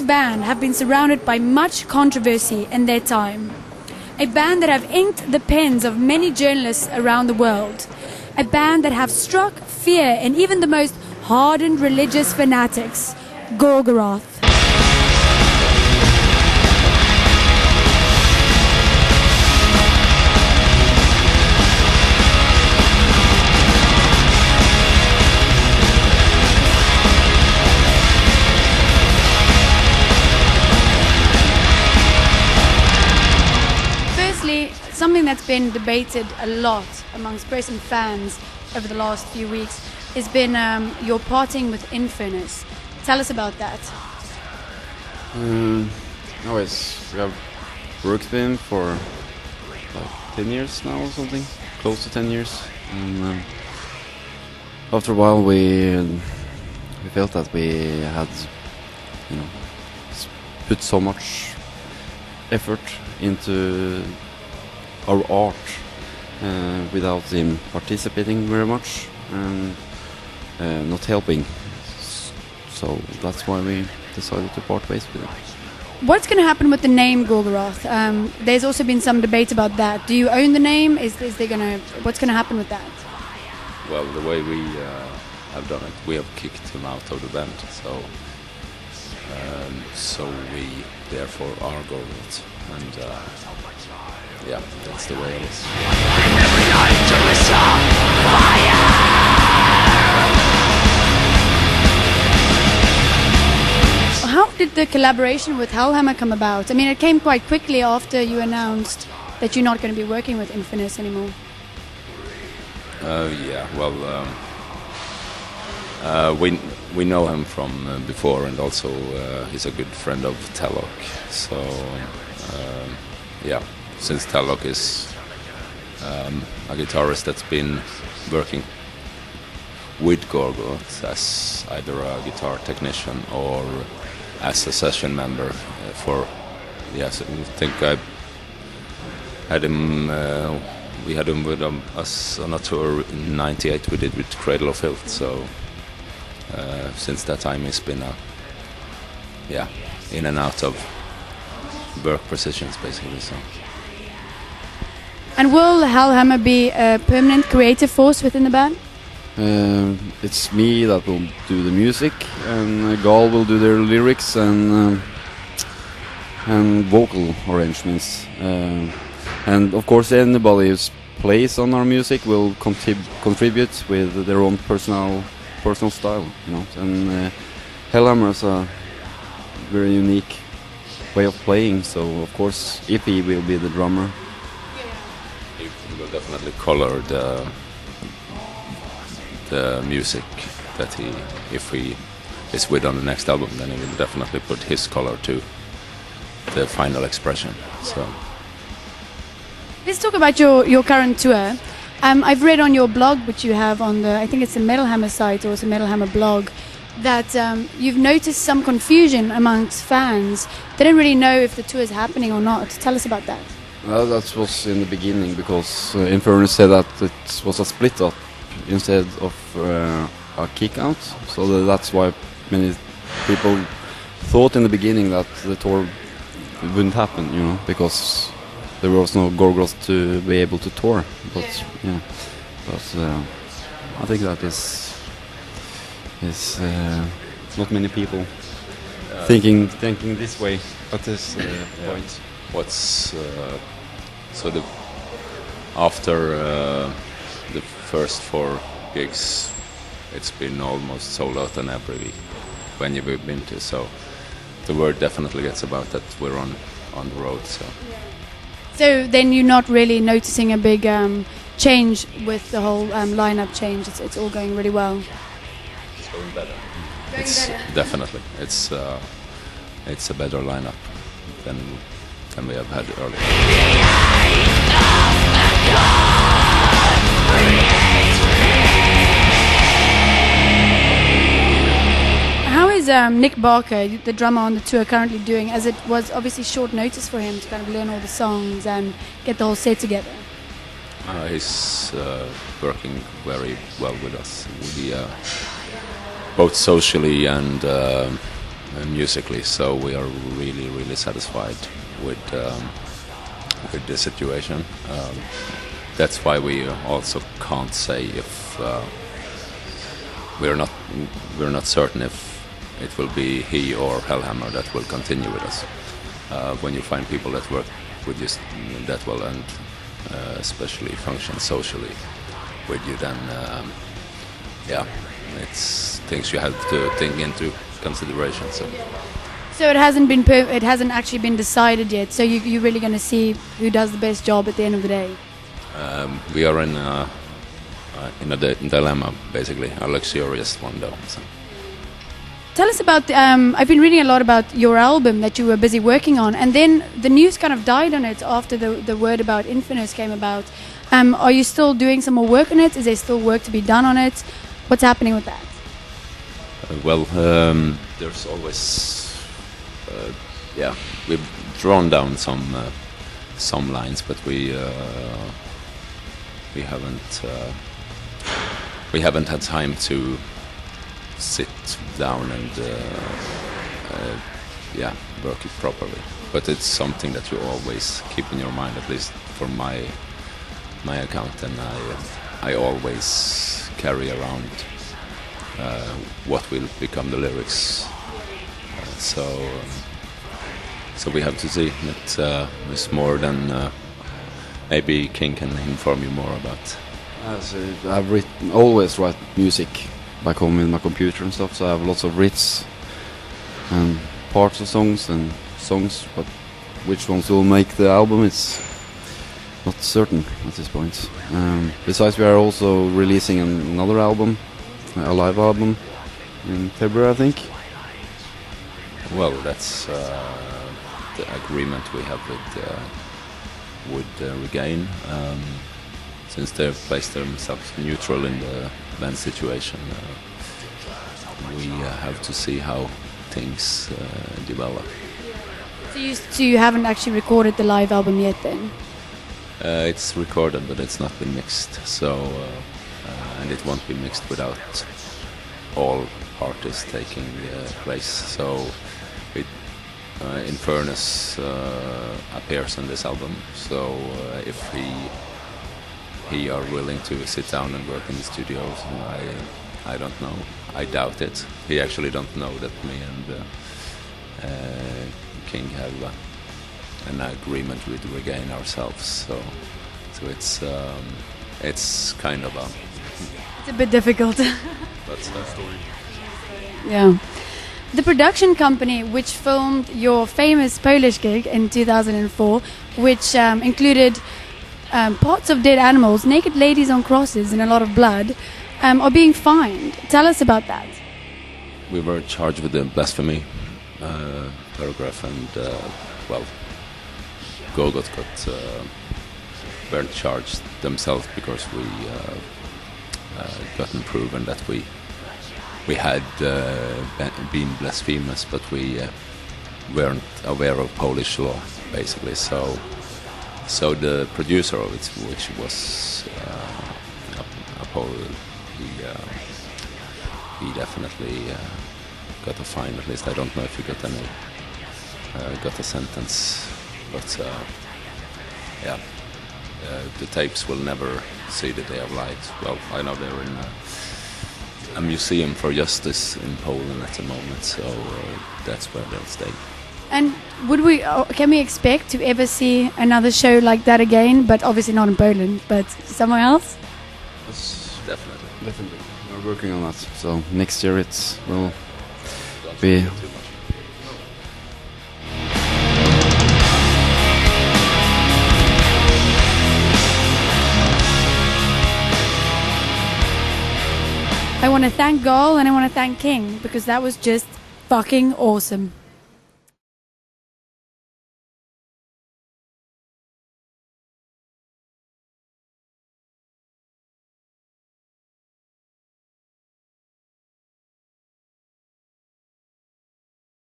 band have been surrounded by much controversy in their time. A band that have inked the pens of many journalists around the world. A band that have struck fear in even the most hardened religious fanatics. Gorgoroth. Something that's been debated a lot amongst press and fans over the last few weeks has been your parting with Infernus. Tell us about that. We have worked with him for like 10 years now or something, close to 10 years. And after a while we felt that we had, put so much effort into our art without him participating very much and not helping. So that's why we decided to part ways with him. What's going to happen with the name Gorgoroth? There's also been some debate about that. Do you own the name? What's going to happen with that? Well, the way we have done it, we have kicked him out of the band. So we therefore are Gorgoroth. And yeah, that's the way it is. How did the collaboration with Hellhammer come about? I mean, it came quite quickly after you announced that you're not going to be working with Infernus anymore. We know him from before, and also he's a good friend of Talok. So since Talok is a guitarist that's been working with Gorgoroth as either a guitar technician or as a session member I think I had him. We had him with us on a tour in '98. We did with Cradle of Filth. So since that time, he's been in and out of work positions basically. So. And will Hellhammer be a permanent creative force within the band? It's me that will do the music, and Gaahl will do their lyrics and vocal arrangements. And of course, anybody who plays on our music will contribute with their own personal style, And Hellhammer has a very unique way of playing, so of course, EP will be the drummer. He will definitely color the music that if he is with on the next album, then he will definitely put his color to the final expression. So let's talk about your current tour. I've read on your blog, which you have on I think it's the Metal Hammer site or it's a Metal Hammer blog, that you've noticed some confusion amongst fans. They don't really know if the tour is happening or not. Tell us about that. Well, that was in the beginning because Infernus said that it was a split up instead of a kick out. So that's why many people thought in the beginning that the tour wouldn't happen, because there was no Gorgoroth to be able to tour. But I think that is not many people thinking this way at this point. After the first 4 gigs, it's been almost sold out on every week when you've been to. So the word definitely gets about that we're on the road. So then you're not really noticing a big change with the whole lineup change. It's all going really well. It's going better. Definitely. It's a better lineup than we have had earlier. How is Nick Barker, the drummer on the tour, currently doing, as it was obviously short notice for him to kind of learn all the songs and get the whole set together? He's working very well with us. We both socially and musically. So we are really, really satisfied with the situation. That's why we also can't say if we're not certain if it will be he or Hellhammer that will continue with us. When you find people that work with you that well and especially function socially with you, then it's things you have to take into consideration. So it hasn't actually been decided yet. So you're really going to see who does the best job at the end of the day. We are in a dilemma, basically, a luxurious one, though. So. Tell us about. I've been reading a lot about your album that you were busy working on, and then the news kind of died on it after the word about Infamous came about. Are you still doing some more work on it? Is there still work to be done on it? What's happening with that? There's always, we've drawn down some lines, but we haven't had time to sit down and work it properly. But it's something that you always keep in your mind, at least for my account, and I always carry around what will become the lyrics. So we have to see. It's more than maybe King can inform you more about. I've always write music back home in my computer and stuff, so I have lots of riffs and parts of songs, but which ones will make the album, it's not certain at this point. Besides, we are also releasing another album, a live album, in February, I think. Well, that's the agreement we have with Regain. Since they've placed themselves neutral in the band situation, we have to see how things develop. So you haven't actually recorded the live album yet, then? It's recorded, but it's not been mixed. So, and it won't be mixed without all parties taking place. So, Infernus appears on this album. So, if he are willing to sit down and work in the studios, I don't know. I doubt it. He actually don't know that me and King have an agreement with Regain ourselves. So it's kind of it's a bit difficult. That's the story. Yeah. The production company which filmed your famous Polish gig in 2004, which included parts of dead animals, naked ladies on crosses, and a lot of blood, are being fined. Tell us about that. We were charged with the blasphemy paragraph, and Gorgoroth weren't charged themselves because we gotten proven that we had been blasphemous, but we weren't aware of Polish law, basically. So the producer of it, which was a Pole, he definitely got a fine. At least I don't know if he got a sentence, but the tapes will never see the day of light. Well, I know they're in a museum for justice in Poland at the moment, so that's where they'll stay. And can we expect to ever see another show like that again? But obviously not in Poland, but somewhere else? Yes, Definitely. We're working on that. So next year it will be. I want to thank Gaahl and I want to thank King because that was just fucking awesome.